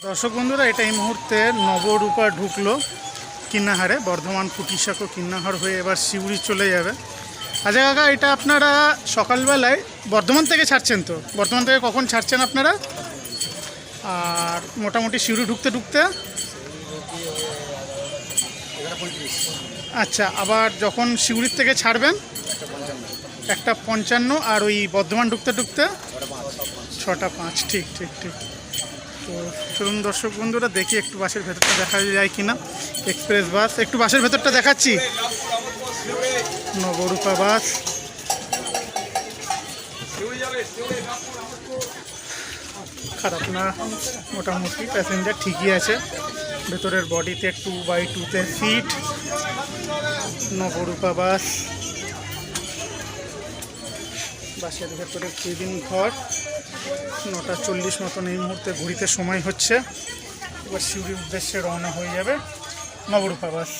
দর্শক বন্ধুরা, এটা এই মুহূর্তে নবরূপা ঢুকলো কিন্নাহারে। বর্ধমান ফুটিসাঁকো কিন্নাহার হয়ে এবার সিউড়ি চলে যাবে। আচ্ছা কাকা, এটা আপনারা সকালবেলায় বর্ধমান থেকে ছাড়ছেন তো? বর্ধমান থেকে কখন ছাড়ছেন আপনারা? আর মোটামুটি সিউড়ি ঢুকতে ঢুকতে আচ্ছা, আবার যখন সিউড়ির থেকে ছাড়বেন 1:55, আর ওই বর্ধমান ঢুকতে ঢুকতে 6:05। ঠিক ঠিক ঠিক। তো চলুন দর্শক বন্ধুরা, দেখি একটু বাসের ভেতরটা দেখা যায় কিনা। এক্সপ্রেস বাস, একটু বাসের ভেতরটা দেখাচ্ছি। নবরূপা বাস। খারাপ না, মোটামুটি প্যাসেঞ্জার ঠিকই আছে। ভেতরের বডিতে 2x2-তে সিট। নবরূপা বাস। বাসের ভেতরে কেবিন ঘর। 9:40 মতন এই মুহূর্তে ঘড়িতে সময় হচ্ছে। এবার সিউড়ির উদ্দেশ্যে রওনা হয়ে যাবে নবরূপা বাস।